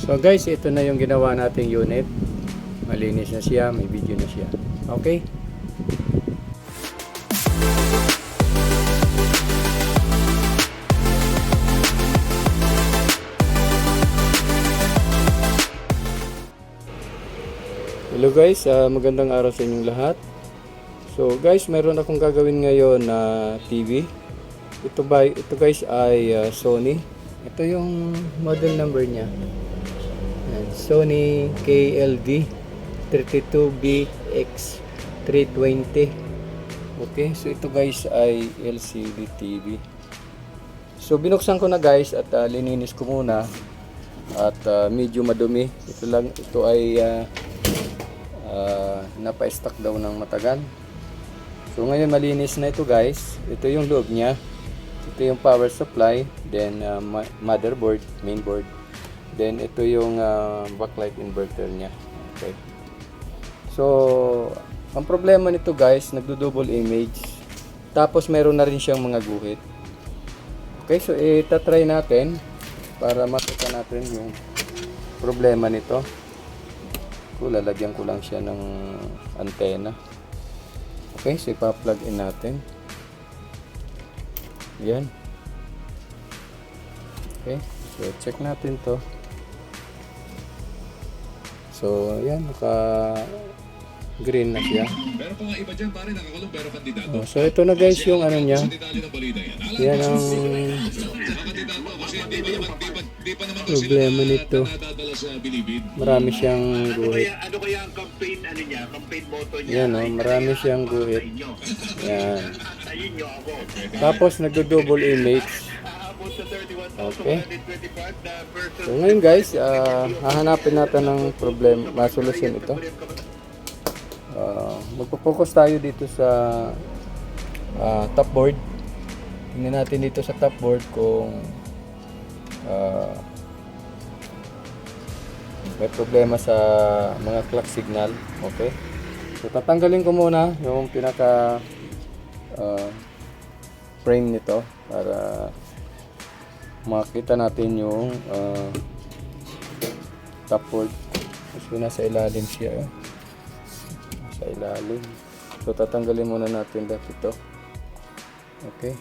So guys, ito na yung ginawa nating unit. Malinis na siya, may video na siya. Okay? Hello guys, magandang araw sa inyong lahat. So guys, meron akong gagawin ngayon na TV. Ito guys ay Sony. Ito yung model number niya. Yan, Sony KLD 32BX320. Okay, so ito guys ay LCD TV. So binuksan ko na guys at lininis ko muna at medyo madumi. Ito ay napa-stock daw ng matagal. So ngayon malinis na ito guys. Ito yung loob niya. Ito yung power supply, then motherboard, mainboard. Then ito yung backlight inverter niya. Okay. So ang problema nito guys, nagdo-double image. Tapos meron na rin siyang mga guhit. Okay, so itatry natin para makita natin yung problema nito. Lalagyan ko lang siya ng antena. Okay, so ipa-plug in natin. Yan. Okay, so check natin to. So yan, naka green na siya. Pero pa nga iba dyan pare, nakakulong pero kandidato. So ito na guys yung ano niya. Yan ang problema nito. Marami siyang guhit. Ano kaya ang campaign niya, campaign motto niya? Yan o, marami siyang guhit. Yan. Ayun nyo ako. Tapos nagdo-double image. Okay. So ngayon guys, hahanapin natin ng problema, solusyon ito. Magpo-focus tayo dito sa top board. Tingnan natin dito sa top board kung may problema sa mga clock signal. Okay. So tatanggalin ko muna yung pinaka frame nito para makita natin yung top board. So nasa ilalim siya. Sa ilalim. So tatanggalin muna natin lahat ito. Okay.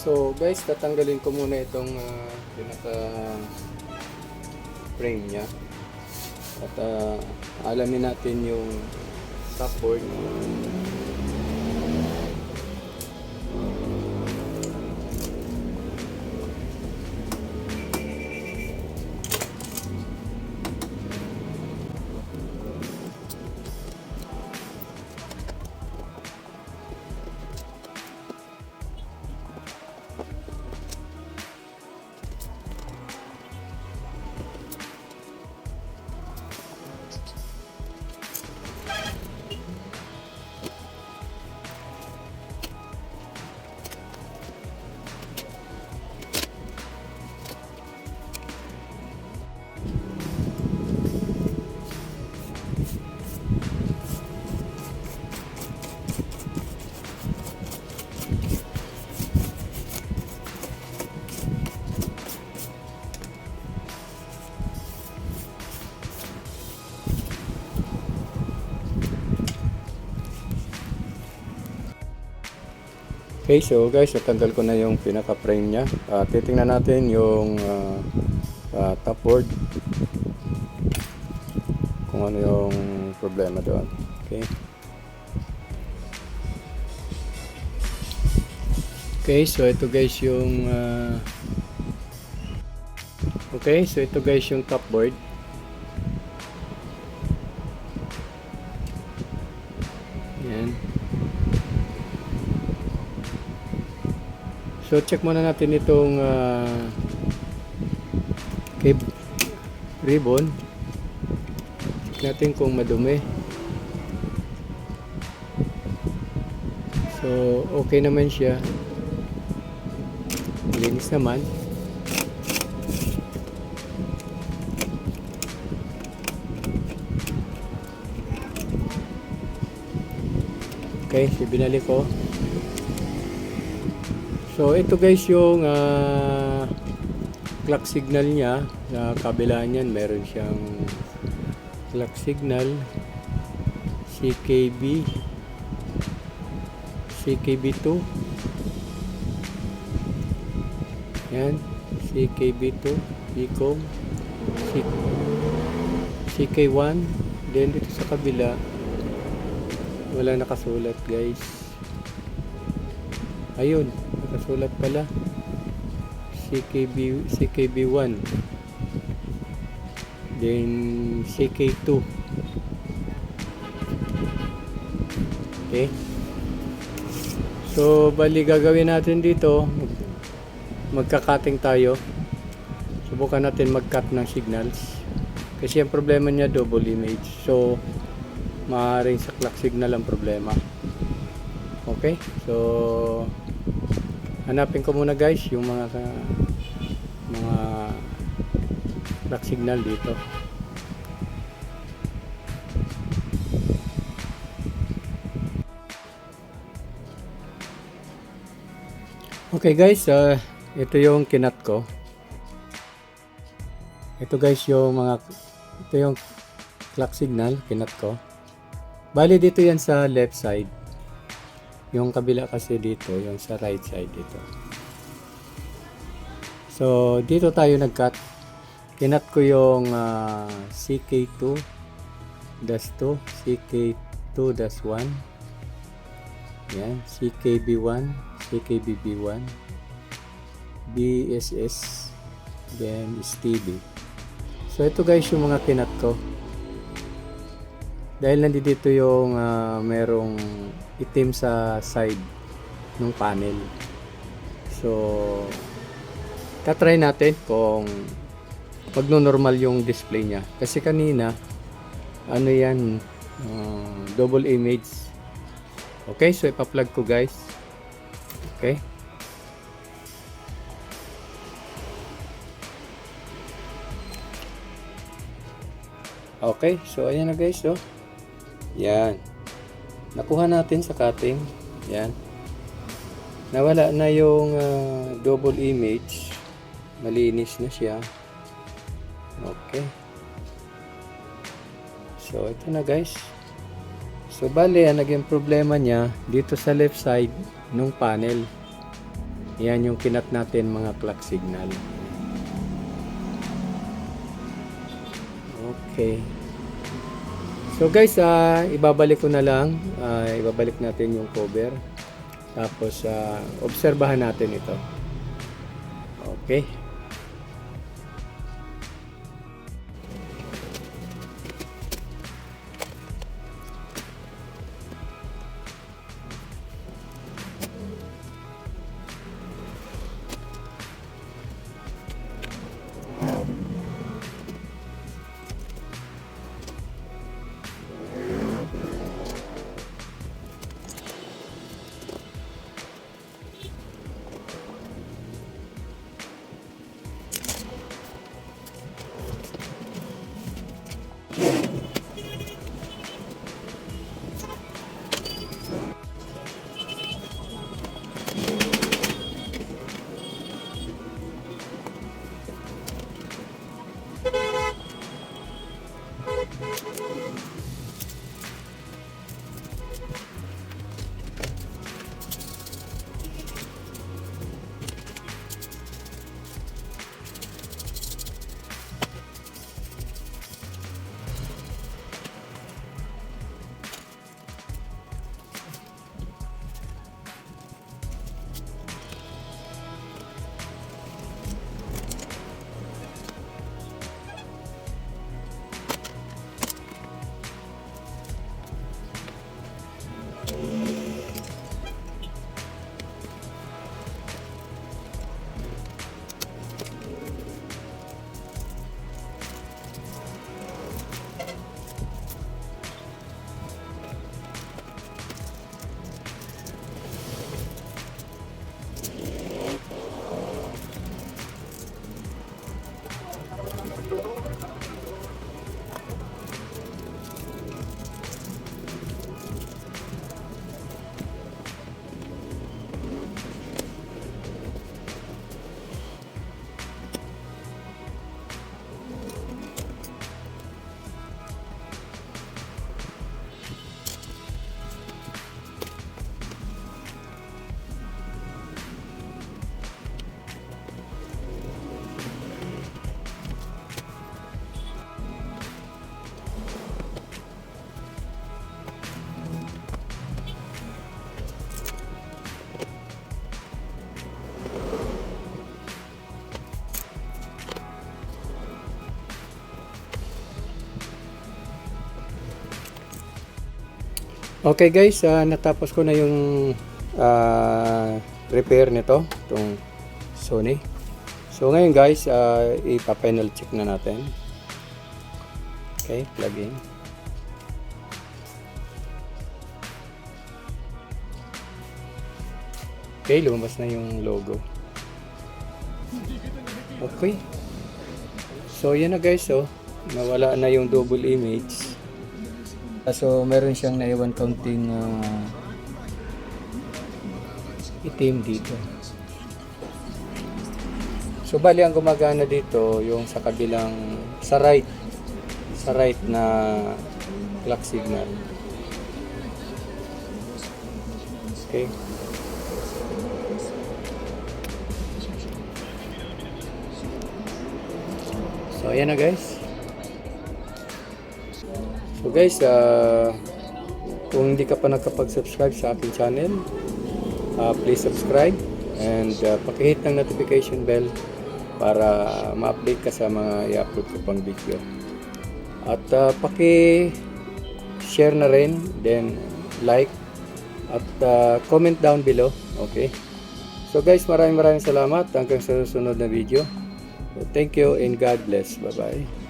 So guys, tatanggalin ko muna itong pinaka frame niya. At alamin natin yung top board. Okay, so guys, natanggal ko na yung pinaka-frame niya. Titingnan natin yung top board. Kung ano yung problema doon. Okay. Okay, so ito guys yung Okay, so ito guys yung top board. Yan. So check muna natin itong ribbon. Check natin kung madumi. So okay naman siya. Linis naman. Okay, so binalik ko. So ito guys yung clock signal niya. Sa kabila niyan meron siyang clock signal CKB CKB2. Yan, CKB2, Ecom, CK1. Then dito sa kabila wala nakasulat guys. Ayun, nakasulat pala. CKB1. Then CK2. Okay. So bali gagawin natin dito, magka-cutting tayo. Subukan natin mag-cut ng signals. Kasi ang problema niya double image. So maaaring sa clock signal ang problema. Okay, so hanapin ko muna guys yung mga clock signal dito. Okay guys, ito yung kinat ko. Ito guys yung ito yung clock signal, kinat ko. Bali dito yan sa left side. Yung kabila kasi dito, yung sa right side dito. So, dito tayo nag-cut. Kinat ko yung CK2-2, CK2-1. Yan, CKB1, CKBB1, BSS, then STB. So, ito guys yung mga kinat ko. Dahil nandito yung merong itim sa side ng panel. So, tatry natin kung magno-normal yung display niya. Kasi kanina, ano yan, double image. Okay, so ipa-plug ko guys. Okay. Okay, so ayan na guys, oh. Yan. Nakuha natin sa cutting. Yan. Nawala na yung double image. Malinis na siya. Okay. So, ito na guys. So, bali, ang naging problema niya dito sa left side nung panel. Yan yung kinat natin mga clock signal. Okay. So guys, ibabalik ko na lang. Ibabalik natin yung cover. Tapos, obserbahan natin ito. Okay. Okay guys, natapos ko na yung repair nito, itong Sony. So ngayon guys, ipa-final check na natin. Okay, plug in. Okay, lumabas na yung logo. Okay. So yan na guys, nawala na yung double image. So meron siyang naiwan counting itim dito. So bali ang gumagana dito yung sa kabilang sa right na clock signal. Okay. So ayan na guys. So guys, kung hindi ka pa nakapag-subscribe sa aking channel, please subscribe and pakihit ng notification bell para ma-update ka sa mga i-upload ko pang video. At paki-share na rin, then like at comment down below. Okay. So guys, maraming salamat hanggang sa susunod na video. So, thank you and God bless. Bye-bye.